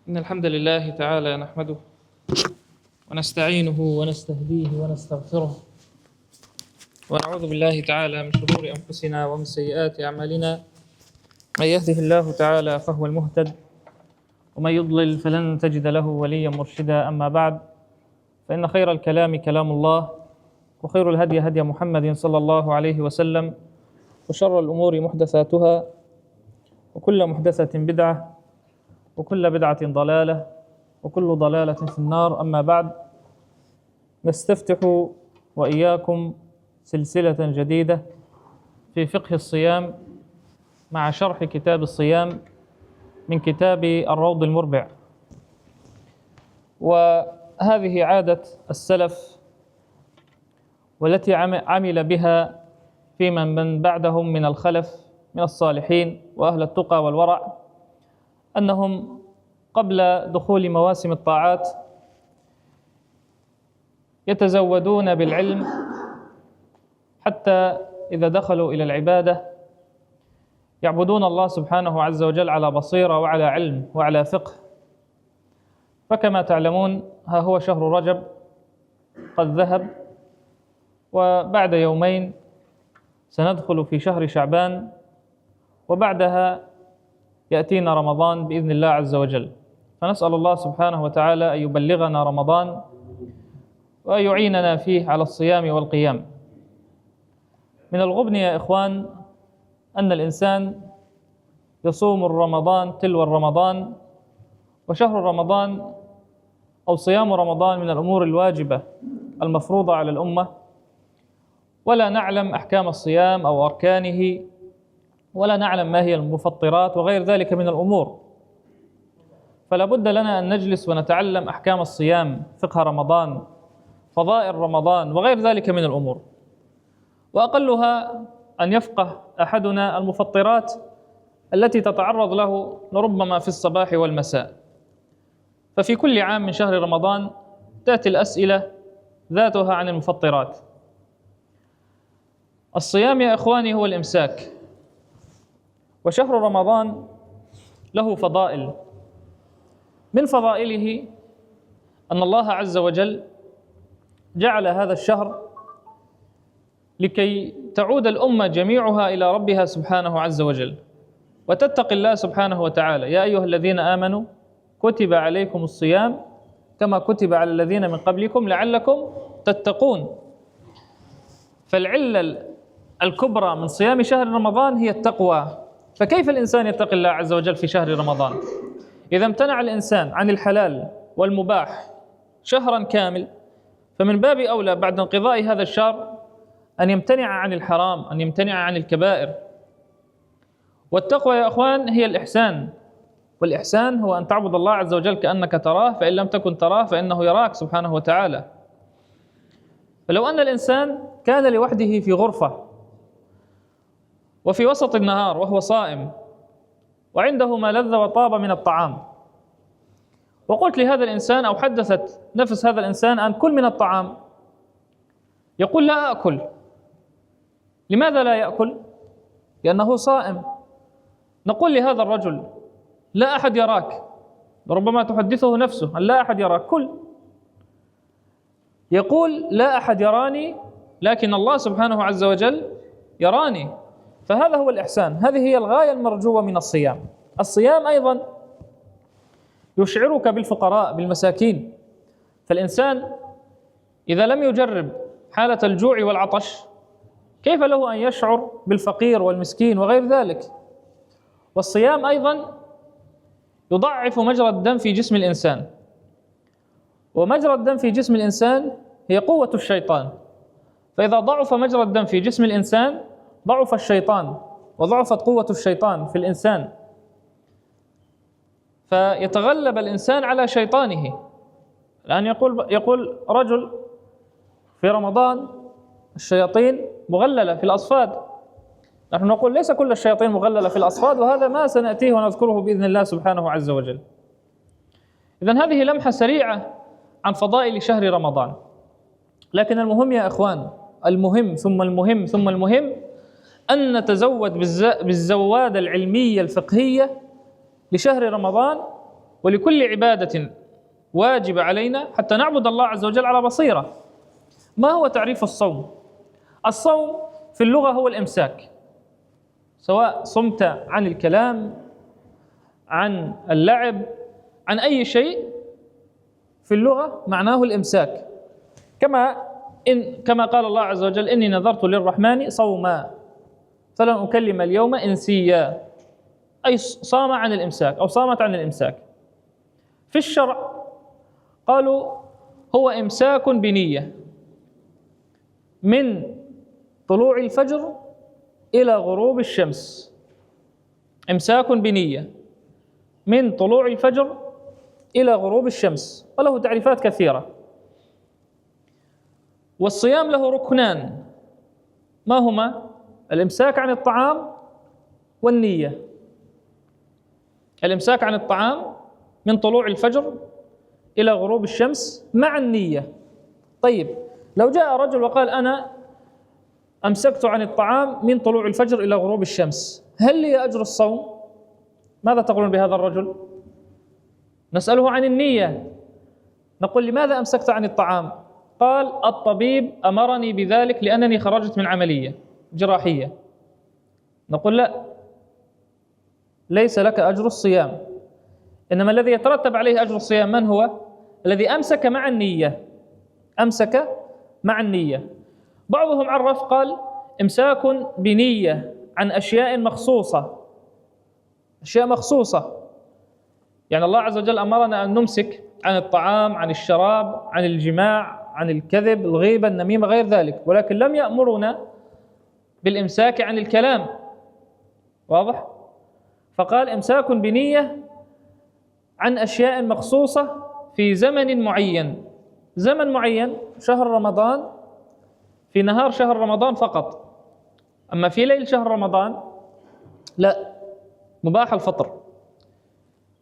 إن الحمد لله تعالى نحمده ونستعينه ونستهديه ونستغفره ونعوذ بالله تعالى من شرور أنفسنا ومن سيئات أعمالنا. من يهده الله تعالى فهو المهتد ومن يضلل فلن تجد له وليا مرشدا. أما بعد، فإن خير الكلام كلام الله، وخير الهدي هدي محمد صلى الله عليه وسلم، وشر الأمور محدثاتها، وكل محدثة بدعة، وكل بدعة ضلالة، وكل ضلالة في النار. أما بعد، نستفتح وإياكم سلسلة جديدة في فقه الصيام مع شرح كتاب الصيام من كتاب الروض المربع. وهذه عادة السلف والتي عمل بها في من بعدهم من الخلف من الصالحين وأهل التقى والورع، أنهم قبل دخول مواسم الطاعات يتزودون بالعلم حتى إذا دخلوا إلى العبادة يعبدون الله سبحانه عز وجل على بصيرة وعلى علم وعلى فقه. فكما تعلمون، ها هو شهر رجب قد ذهب، وبعد يومين سندخل في شهر شعبان، وبعدها يأتينا رمضان بإذن الله عز وجل. فنسأل الله سبحانه وتعالى أن يبلغنا رمضان وأن يعيننا فيه على الصيام والقيام. من الغبن يا إخوان أن الإنسان يصوم الرمضان تلو الرمضان، وشهر رمضان أو صيام رمضان من الأمور الواجبة المفروضة على الأمة، ولا نعلم أحكام الصيام أو أركانه، ولا نعلم ما هي المفطرات وغير ذلك من الأمور. فلا بد لنا أن نجلس ونتعلم أحكام الصيام، فقه رمضان، فضائل رمضان، وغير ذلك من الأمور. وأقلها أن يفقه أحدنا المفطرات التي تتعرض له لربما في الصباح والمساء. ففي كل عام من شهر رمضان تأتي الأسئلة ذاتها عن المفطرات. الصيام يا إخواني هو الإمساك، وشهر رمضان له فضائل. من فضائله أن الله عز وجل جعل هذا الشهر لكي تعود الأمة جميعها إلى ربها سبحانه عز وجل وتتقي الله سبحانه وتعالى. يا أيها الذين آمنوا كتب عليكم الصيام كما كتب على الذين من قبلكم لعلكم تتقون. فالعلة الكبرى من صيام شهر رمضان هي التقوى. فكيف الإنسان يتقي الله عز وجل في شهر رمضان؟ إذا امتنع الإنسان عن الحلال والمباح شهرا كامل، فمن باب أولى بعد انقضاء هذا الشهر أن يمتنع عن الحرام، أن يمتنع عن الكبائر. والتقوى يا أخوان هي الإحسان، والإحسان هو أن تعبد الله عز وجل كأنك تراه، فإن لم تكن تراه فإنه يراك سبحانه وتعالى. فلو أن الإنسان كان لوحده في غرفة وفي وسط النهار وهو صائم وعنده ما لذ وطاب من الطعام، وقلت لهذا الإنسان أو حدثت نفس هذا الإنسان أن كل من الطعام، يقول لا أكل. لماذا لا يأكل؟ لأنه صائم. نقول لهذا الرجل لا أحد يراك، ربما تحدثه نفسه أن لا أحد يراك، كل. يقول لا أحد يراني لكن الله سبحانه عز وجل يراني. فهذا هو الإحسان، هذه هي الغاية المرجوة من الصيام. الصيام أيضا يشعرك بالفقراء بالمساكين. فالإنسان إذا لم يجرب حالة الجوع والعطش كيف له أن يشعر بالفقير والمسكين وغير ذلك؟ والصيام أيضا يضعف مجرى الدم في جسم الإنسان، ومجرى الدم في جسم الإنسان هي قوة الشيطان. فإذا ضعف مجرى الدم في جسم الإنسان ضعف الشيطان وضعفت قوة الشيطان في الإنسان، فيتغلب الإنسان على شيطانه. الآن يقول رجل في رمضان الشياطين مغللة في الأصفاد. نحن نقول ليس كل الشياطين مغللة في الأصفاد، وهذا ما سنأتيه ونذكره بإذن الله سبحانه عز وجل. إذن هذه لمحة سريعة عن فضائل شهر رمضان. لكن المهم يا إخوان، المهم ثم المهم ثم المهم أن نتزود بالزوادة العلمية الفقهية لشهر رمضان ولكل عبادة واجب علينا حتى نعبد الله عز وجل على بصيرة. ما هو تعريف الصوم؟ الصوم في اللغة هو الإمساك، سواء صمت عن الكلام، عن اللعب، عن أي شيء، في اللغة معناه الإمساك. كما قال الله عز وجل: إني نذرت للرحمن صوما فلن أكلم اليوم إنسيا، أي صام عن الإمساك أو صامت عن الإمساك. في الشرع قالوا هو إمساك بنية من طلوع الفجر إلى غروب الشمس، إمساك بنية من طلوع الفجر إلى غروب الشمس، وله تعريفات كثيرة. والصيام له ركنان، ما هما؟ الإمساك عن الطعام والنية. الإمساك عن الطعام من طلوع الفجر إلى غروب الشمس مع النية. طيب، لو جاء رجل وقال: أنا أمسكت عن الطعام من طلوع الفجر إلى غروب الشمس، هل لي أجر الصوم؟ ماذا تقولون بهذا الرجل؟ نسأله عن النية، نقول: لماذا أمسكت عن الطعام؟ قال: الطبيب أمرني بذلك لأنني خرجت من عملية جراحية. نقول: لا، ليس لك أجر الصيام، إنما الذي يترتب عليه أجر الصيام من هو؟ الذي أمسك مع النية، أمسك مع النية. بعضهم عرف قال: إمساك بنية عن أشياء مخصوصة، أشياء مخصوصة، يعني الله عز وجل أمرنا أن نمسك عن الطعام، عن الشراب، عن الجماع، عن الكذب، الغيبة، النميمة، غير ذلك، ولكن لم يأمرنا بالإمساك عن الكلام. واضح؟ فقال: إمساك بنية عن أشياء مخصوصة في زمن معين. زمن معين شهر رمضان، في نهار شهر رمضان فقط، أما في ليل شهر رمضان لا، مباح الفطر.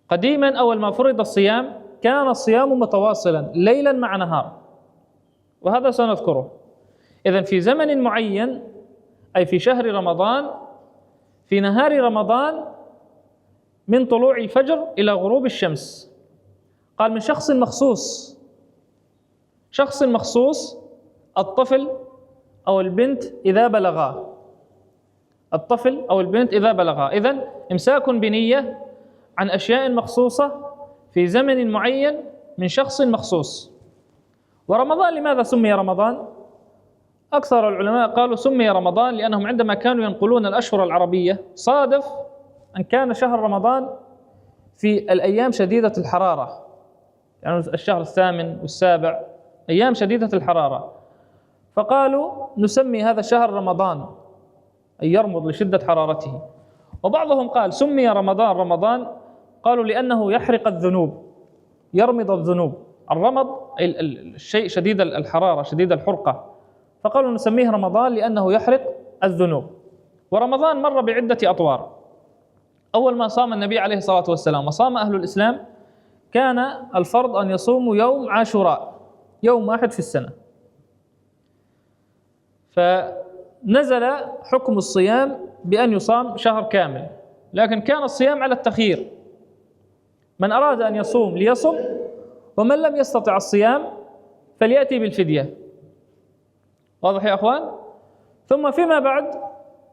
قديما أول ما فرض الصيام كان الصيام متواصلا ليلا مع نهار، وهذا سنذكره. إذن في زمن معين، أي في شهر رمضان، في نهار رمضان، من طلوع الفجر إلى غروب الشمس. قال: من شخص مخصوص، شخص مخصوص، الطفل أو البنت إذا بلغا، الطفل أو البنت إذا بلغا. إذن إمساك بنية عن أشياء مخصوصة في زمن معين من شخص مخصوص. ورمضان لماذا سمي رمضان؟ أكثر العلماء قالوا سمي رمضان لأنهم عندما كانوا ينقلون الأشهر العربية صادف أن كان شهر رمضان في الأيام شديدة الحرارة، يعني الشهر الثامن والسابع أيام شديدة الحرارة، فقالوا نسمي هذا الشهر رمضان، أي يرمض لشدة حرارته. وبعضهم قال سمي رمضان قالوا لأنه يحرق الذنوب، يرمض الذنوب. الرمض الشيء شديد الحرارة، شديد الحرقة، فقالوا نسميه رمضان لأنه يحرق الذنوب. ورمضان مر بعدة أطوار. أول ما صام النبي عليه الصلاة والسلام وصام أهل الإسلام كان الفرض أن يصوموا يوم عاشوراء، يوم واحد في السنة، فنزل حكم الصيام بأن يصام شهر كامل، لكن كان الصيام على التخيير، من أراد أن يصوم ليصم، ومن لم يستطع الصيام فليأتي بالفدية. واضح يا أخوان؟ ثم فيما بعد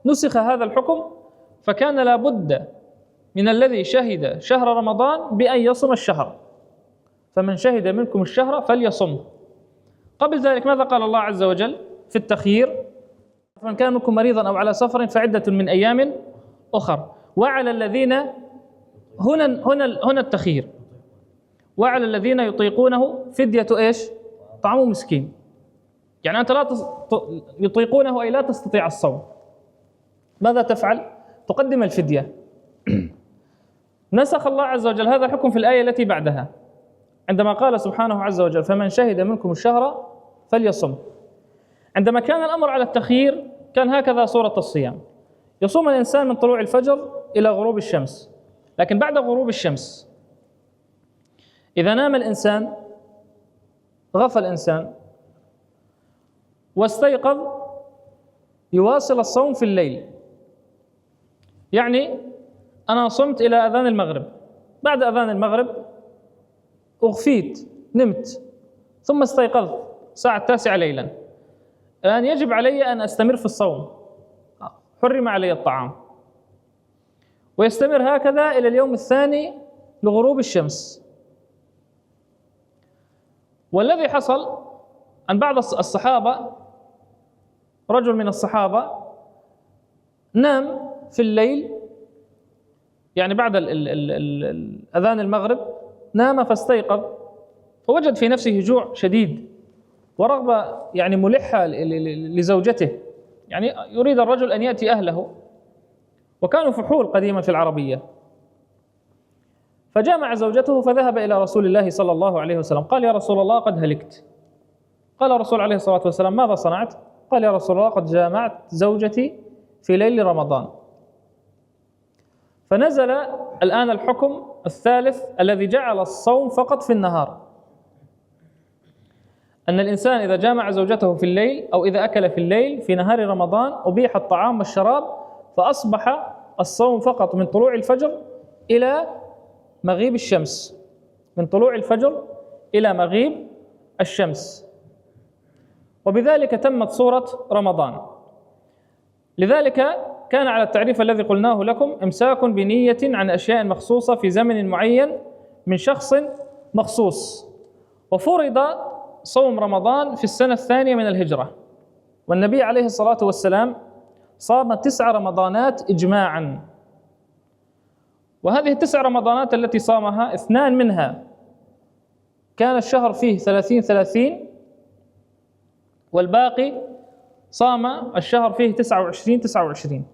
نسخ هذا الحكم، فكان لا بد من الذي شهد شهر رمضان بأن يصم الشهر، فمن شهد منكم الشهر فليصم. قبل ذلك ماذا قال الله عز وجل في التخيير؟ فمن كان منكم مريضا أو على سفر فعدة من أيام أخر. وعلى الذين هنا التخيير، وعلى الذين يطيقونه فدية إيش؟ طعام مسكين. يعني أنت لا يطيقونه أي لا تستطيع الصوم، ماذا تفعل؟ تقدم الفدية. نسخ الله عز وجل هذا الحكم في الآية التي بعدها عندما قال سبحانه عز وجل فمن شهد منكم الشهر فليصم. عندما كان الأمر على التخيير كان هكذا صورة الصيام: يصوم الإنسان من طلوع الفجر إلى غروب الشمس، لكن بعد غروب الشمس إذا نام الإنسان، غفى الإنسان واستيقظ، يواصل الصوم في الليل. يعني أنا صمت إلى أذان المغرب، بعد أذان المغرب أغفيت، نمت، ثم استيقظت الساعة 9 ليلا، الآن يجب علي أن أستمر في الصوم، حرم علي الطعام، ويستمر هكذا إلى اليوم الثاني لغروب الشمس. والذي حصل أن بعض الصحابة، رجل من الصحابة نام في الليل، يعني بعد أذان المغرب نام فاستيقظ، فوجد في نفسه جوع شديد ورغبة يعني ملحة لزوجته، يعني يريد الرجل أن يأتي أهله، وكانوا فحول قديما في العربية. فجامع زوجته فذهب إلى رسول الله صلى الله عليه وسلم، قال: يا رسول الله قد هلكت. قال الرسول عليه الصلاة والسلام: ماذا صنعت؟ قال: يا رسول الله قد جامعت زوجتي في ليل رمضان. فنزل الآن الحكم الثالث الذي جعل الصوم فقط في النهار، أن الإنسان إذا جامع زوجته في الليل أو إذا أكل في الليل في نهار رمضان أبيح الطعام والشراب، فأصبح الصوم فقط من طلوع الفجر إلى مغيب الشمس، من طلوع الفجر إلى مغيب الشمس، وبذلك تمت صورة رمضان. لذلك كان على التعريف الذي قلناه لكم إمساك بنية عن أشياء مخصوصة في زمن معين من شخص مخصوص. وفرض صوم رمضان في السنة الثانية من الهجرة، والنبي عليه الصلاة والسلام صام 9 رمضانات إجماعا، وهذه 9 رمضانات التي صامها 2 منها كان الشهر فيه 30 والباقي صام الشهر فيه 29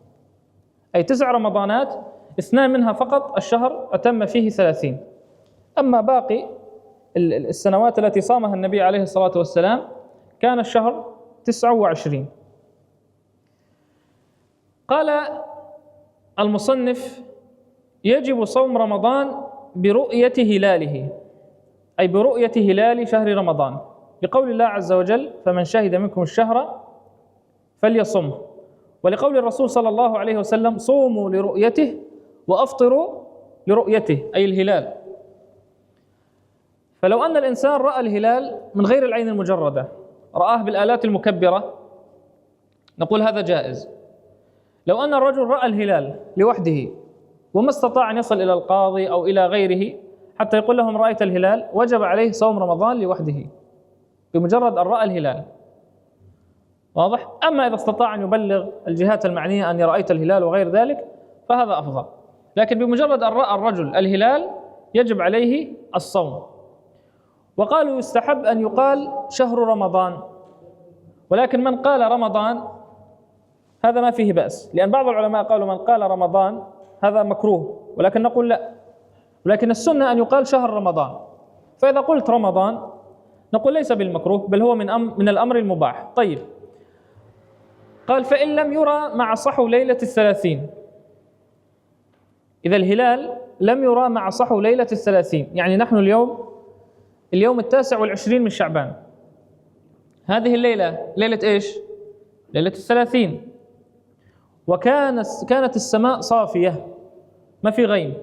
أي 9 رمضانات 2 منها فقط الشهر أتم فيه 30. أما باقي السنوات التي صامها النبي عليه الصلاة والسلام كان الشهر 29. قال المصنف: يجب صوم رمضان برؤية هلاله، أي برؤية هلال شهر رمضان، لقول الله عز وجل: فمن شهد منكم الشهر فليصمه، ولقول الرسول صلى الله عليه وسلم: صوموا لرؤيته وأفطروا لرؤيته، أي الهلال. فلو أن الإنسان رأى الهلال من غير العين المجردة، رآه بالآلات المكبرة، نقول هذا جائز. لو أن الرجل رأى الهلال لوحده وما استطاع أن يصل إلى القاضي أو إلى غيره حتى يقول لهم رأيت الهلال، وجب عليه صوم رمضان لوحده بمجرد أن رأى الهلال. واضح؟ أما إذا استطاع أن يبلغ الجهات المعنية أن رأيت الهلال وغير ذلك فهذا أفضل، لكن بمجرد أن رأى الرجل الهلال يجب عليه الصوم. وقالوا يستحب أن يقال شهر رمضان، ولكن من قال رمضان هذا ما فيه بأس، لأن بعض العلماء قالوا من قال رمضان هذا مكروه، ولكن نقول لا، ولكن السنة أن يقال شهر رمضان. فإذا قلت رمضان نقول ليس بالمكروه، بل هو من الأمر المباح. طيب، قال: فإن لم يرى مع صحو ليلة 30، إذا الهلال لم يرى مع صحو ليلة 30، يعني نحن اليوم 29 من شعبان، هذه الليلة ليلة إيش؟ ليلة 30، وكانت السماء صافية ما في غيم.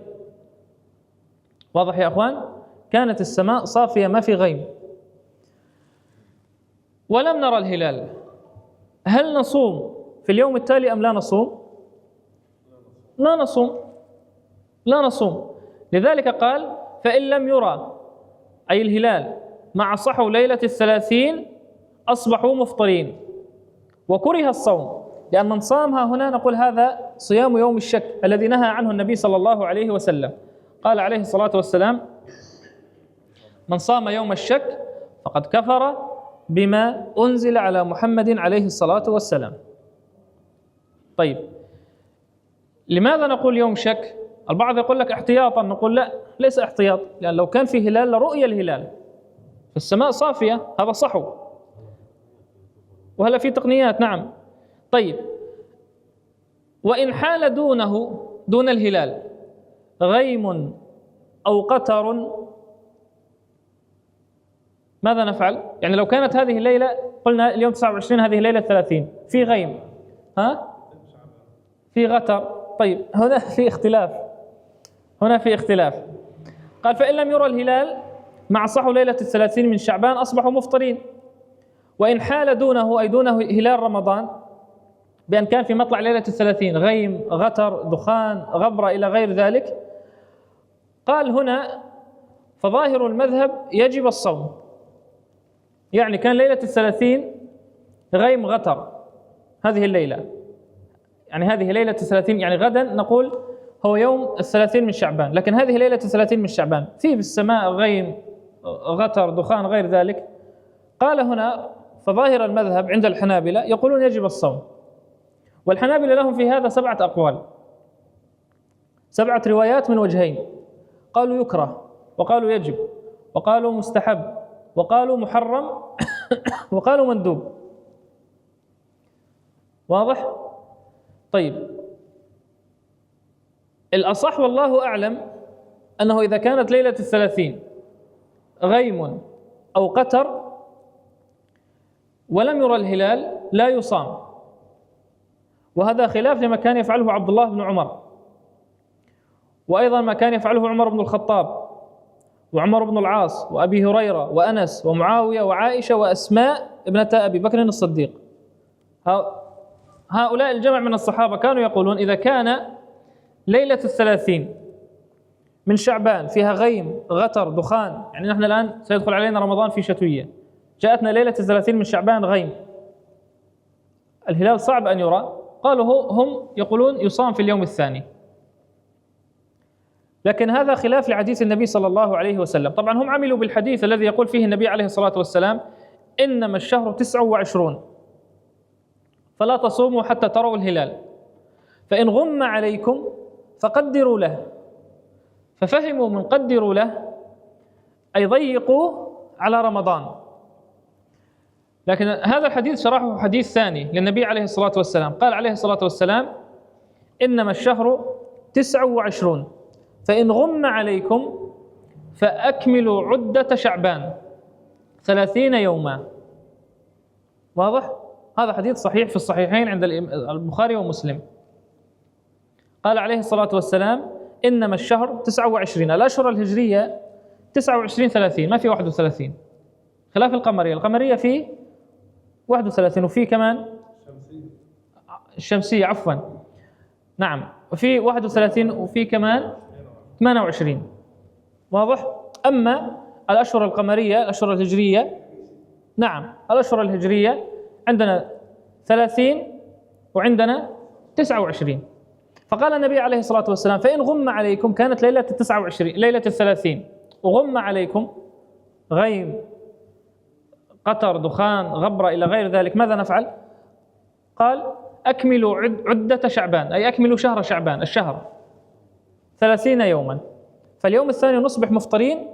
واضح يا أخوان؟ كانت السماء صافية ما في غيم، ولم نرى الهلال، هل نصوم في اليوم التالي أم لا نصوم؟ لا نصوم. لذلك قال: فإن لم يرى أي الهلال مع صحو ليلة 30 أصبحوا مفطرين. وكره الصوم، لأن من صامها هنا نقول هذا صيام يوم الشك الذي نهى عنه النبي صلى الله عليه وسلم. قال عليه الصلاة والسلام: من صام يوم الشك فقد كفر بما أنزل على محمد عليه الصلاة والسلام. طيب، لماذا نقول يوم شك؟ البعض يقول لك احتياطا، نقول لا، ليس احتياط، لأن لو كان في هلال لرؤية الهلال، السماء صافية، هذا صحو، وهلا في تقنيات. نعم. طيب، وإن حال دون الهلال غيم أو قتر ماذا نفعل؟ يعني لو كانت هذه الليلة، قلنا اليوم 29 هذه الليلة 30 في غيم، في غتر. طيب، هنا في اختلاف. قال: فإن لم يرى الهلال مع صحو ليلة 30 من شعبان أصبحوا مفطرين. وإن حال دونه أي دونه هلال رمضان بأن كان في مطلع ليلة 30 غيم، غتر، دخان، غبرة إلى غير ذلك، قال هنا فظاهر المذهب يجب الصوم. يعني كان ليلة 30 غيم، غتر، هذه الليلة، يعني هذه ليلة 30، يعني غدا نقول هو يوم 30 من شعبان، لكن هذه ليلة 30 من شعبان، في السماء غيم، غتر، دخان، غير ذلك. قال هنا فظاهر المذهب عند الحنابلة يقولون يجب الصوم، والحنابلة لهم في هذا 7 أقوال، 7 روايات من وجهين، قالوا يكره، وقالوا يجب، وقالوا مستحب، وقالوا محرم، وقالوا مندوب. واضح؟ طيب، الأصح والله أعلم أنه إذا كانت ليلة 30 غيم أو قتر ولم يرى الهلال لا يصام، وهذا خلاف لما كان يفعله عبد الله بن عمر، وأيضا ما كان يفعله عمر بن الخطاب وعمر بن العاص وأبي هريرة وأنس ومعاوية وعائشة وأسماء ابنة أبي بكر الصديق. هؤلاء الجمع من الصحابة كانوا يقولون إذا كان ليلة 30 من شعبان فيها غيم، غتر، دخان، يعني نحن الآن سيدخل علينا رمضان في شتوية، جاءتنا ليلة 30 من شعبان غيم، الهلال صعب أن يرى، قالوا هم يقولون يصام في اليوم الثاني. لكن هذا خلاف لحديث النبي صلى الله عليه وسلم. طبعا هم عملوا بالحديث الذي يقول فيه النبي عليه الصلاة والسلام إنما الشهر 29 فلا تصوموا حتى تروا الهلال، فإن غم عليكم فقدروا له. ففهموا من قدروا له أي ضيقوا على رمضان. لكن هذا الحديث شرحه حديث ثاني للنبي عليه الصلاة والسلام، قال عليه الصلاة والسلام إنما الشهر 29 فإن غم عليكم فأكملوا عدة شعبان 30 يوما. واضح؟ هذا حديث صحيح في الصحيحين عند البخاري ومسلم. قال عليه الصلاة والسلام إنما الشهر 29، الأشهر الهجرية 29 30، ما في 31، خلاف القمرية، القمرية في 31 وفي كمان الشمسية عفوا، نعم، وفي 31 وفي كمان 28. واضح؟ أما الأشهر القمرية الأشهر الهجرية، نعم، الأشهر الهجرية عندنا 30 وعندنا 29. فقال النبي عليه الصلاة والسلام فإن غم عليكم، كانت ليلة 29 ليلة 30 وغم عليكم غيم، قطر، دخان، غبرة إلى غير ذلك، ماذا نفعل؟ قال أكملوا عدة شعبان، أي أكملوا شهر شعبان، الشهر 30 يوما، فاليوم الثاني نصبح مفطرين،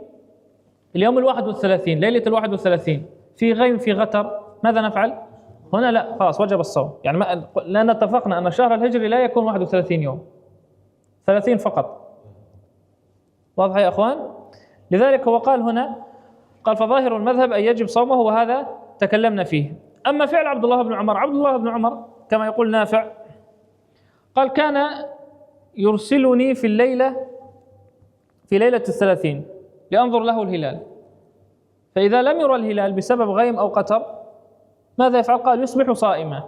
اليوم 31 ليلة 31 في غيم في غتر، ماذا نفعل؟ هنا لا، خلاص وجب الصوم، يعني لأن اتفقنا أن الشهر الهجري لا يكون 31 يوم، 30 فقط. واضح يا أخوان؟ لذلك هو قال هنا، قال فظاهر المذهب أن يجب صومه، وهذا تكلمنا فيه. أما فعل عبد الله بن عمر، عبد الله بن عمر كما يقول نافع قال كان يرسلني في ليلة 30 لأنظر له الهلال، فإذا لم يرى الهلال بسبب غيم أو قتر ماذا يفعل؟ قال يصبح صائما.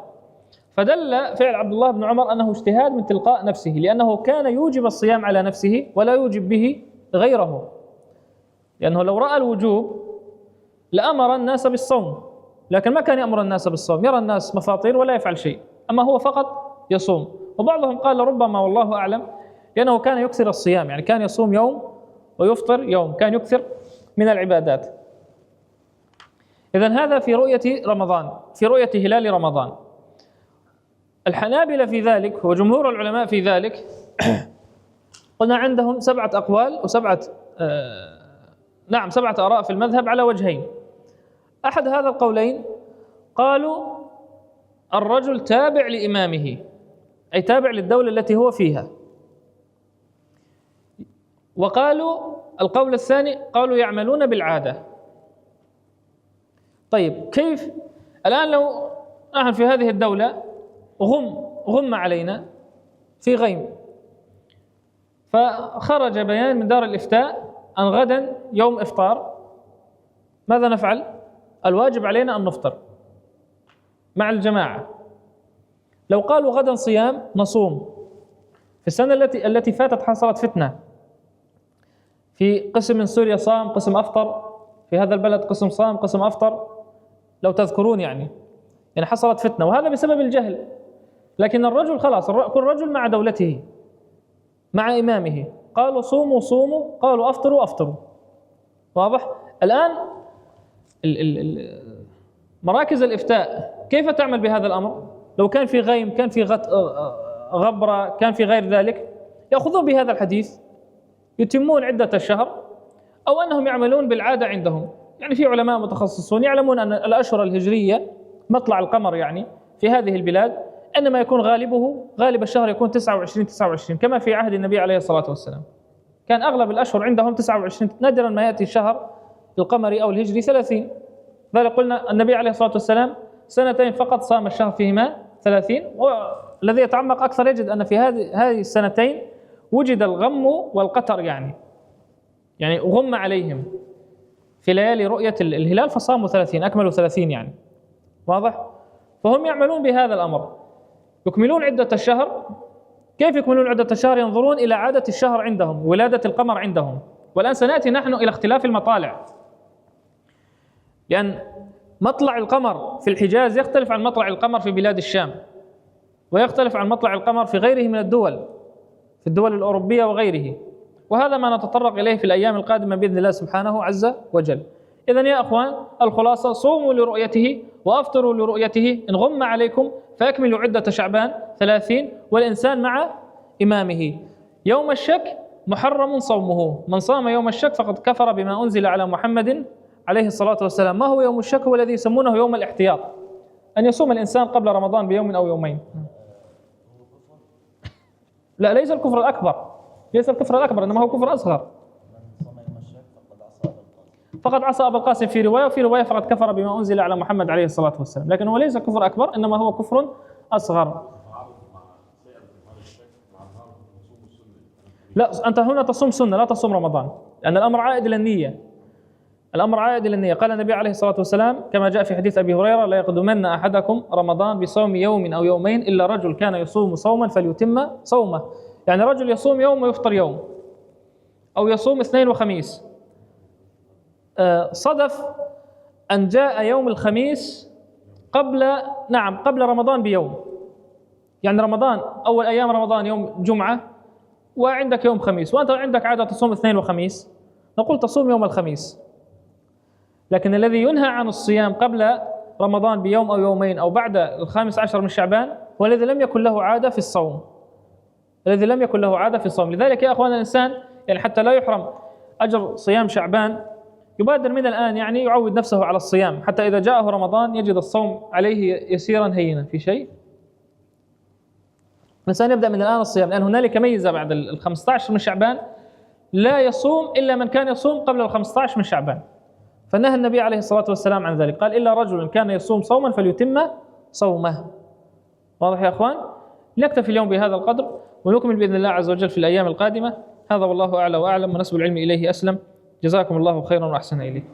فدل فعل عبد الله بن عمر أنه اجتهاد من تلقاء نفسه، لأنه كان يوجب الصيام على نفسه ولا يوجب به غيره، لأنه لو رأى الوجوب لأمر الناس بالصوم، لكن ما كان يأمر الناس بالصوم، يرى الناس مفاطير ولا يفعل شيء، أما هو فقط يصوم. وبعضهم قال ربما والله أعلم لأنه كان يكثر الصيام، يعني كان يصوم يوم ويفطر يوم، كان يكثر من العبادات. إذن هذا في رؤية رمضان، في رؤية هلال رمضان. الحنابلة في ذلك وجمهور العلماء في ذلك قلنا عندهم 7 أقوال و7 7 آراء في المذهب على وجهين. أحد هذا القولين قالوا الرجل تابع لإمامه، أي تابع للدولة التي هو فيها. وقالوا القول الثاني قالوا يعملون بالعادة. طيب كيف الآن لو نحن في هذه الدولة غم علينا في غيم، فخرج بيان من دار الإفتاء أن غدا يوم إفطار ماذا نفعل؟ الواجب علينا أن نفطر مع الجماعة. لو قالوا غدا صيام نصوم. في السنة التي فاتت حصلت فتنة، في قسم من سوريا صام قسم أفطر، في هذا البلد قسم صام قسم أفطر، لو تذكرون يعني حصلت فتنة، وهذا بسبب الجهل. لكن الرجل خلاص، كل رجل مع دولته مع إمامه، قالوا صوموا صوموا، قالوا أفطروا أفطروا. واضح؟ الآن مراكز الإفتاء كيف تعمل بهذا الأمر؟ لو كان في غيم، كان في غبرة، كان في غير ذلك، يأخذون بهذا الحديث يتمون عدة الشهر، أو أنهم يعملون بالعادة عندهم. يعني في علماء متخصصون يعلمون أن الأشهر الهجرية مطلع القمر يعني في هذه البلاد إنما يكون غالب الشهر يكون 29 كما في عهد النبي عليه الصلاة والسلام، كان أغلب الأشهر عندهم 29، نادرا ما يأتي الشهر القمري أو الهجري 30. ذلك قلنا النبي عليه الصلاة والسلام 2 فقط صام الشهر فيهما 30، والذي يتعمق أكثر يجد أن في هذه السنتين وجد الغم والقتر، يعني غم عليهم في ليالي رؤية الهلال فصاموا 30، أكملوا 30 يعني. واضح؟ فهم يعملون بهذا الأمر، يكملون عدة الشهر. كيف يكملون عدة الشهر؟ ينظرون إلى عادة الشهر عندهم، ولادة القمر عندهم. والآن سنأتي نحن إلى اختلاف المطالع، لأن مطلع القمر في الحجاز يختلف عن مطلع القمر في بلاد الشام، ويختلف عن مطلع القمر في غيره من الدول، في الدول الأوروبية وغيره، وهذا ما نتطرق إليه في الأيام القادمة بإذن الله سبحانه عز وجل. إذن يا أخوان، الخلاصة: صوموا لرؤيته وأفطروا لرؤيته، إن غم عليكم فأكملوا عدة شعبان 30، والإنسان مع إمامه. يوم الشك محرم صومه، من صام يوم الشك فقد كفر بما أنزل على محمد عليه الصلاة والسلام. ما هو يوم الشك؟ هو الذي يسمونه يوم الاحتياط، أن يصوم الإنسان قبل رمضان بيوم أو يومين. لا، ليس الكفر الأكبر، ليس الكفر الأكبر، إنما هو كفر أصغر. فقد عصى أبا القاسم في رواية، وفي رواية فقد كفر بما أنزل على محمد عليه الصلاة والسلام، لكن هو ليس كفر أكبر، إنما هو كفر أصغر. لا، أنت هنا تصوم سنة، لا تصوم رمضان، لأن الأمر عائد إلى النية. الأمر عائد إلى النية. قال النبي عليه الصلاة والسلام كما جاء في حديث أبي هريرة: لا يقدمن أحدكم رمضان بصوم يوم أو يومين إلا رجل كان يصوم صوما فليتم صومه. يعني رجل يصوم يوم ويفطر يوم، أو يصوم اثنين وخميس. صدف أن جاء يوم الخميس قبل رمضان بيوم، يعني رمضان أول أيام رمضان يوم جمعة، وعندك يوم خميس، وأنت عندك عادة تصوم اثنين وخميس، نقول تصوم يوم الخميس. لكن الذي ينهى عن الصيام قبل رمضان بيوم أو يومين أو بعد 15 من شعبان هو الذي لم يكن له عادة في الصوم، الذي لم يكن له عادة في الصوم. لذلك يا أخوان، الإنسان يعني حتى لا يحرم أجر صيام شعبان يبادر من الآن، يعني يعود نفسه على الصيام، حتى إذا جاءه رمضان يجد الصوم عليه يسيرا هينا. في شيء الإنسان يبدأ من الآن الصيام، لأن هنالك ميزة بعد 15 من شعبان لا يصوم إلا من كان يصوم قبل 15 من شعبان، فنهى النبي عليه الصلاة والسلام عن ذلك، قال: إلا رجل كان يصوم صوما فليتم صومه. واضح يا أخوان؟ نكتفي اليوم بهذا القدر، ونكمل بإذن الله عز وجل في الأيام القادمة. هذا والله أعلى وأعلم، ونسب العلم إليه أسلم. جزاكم الله خيرا وأحسن إليكم.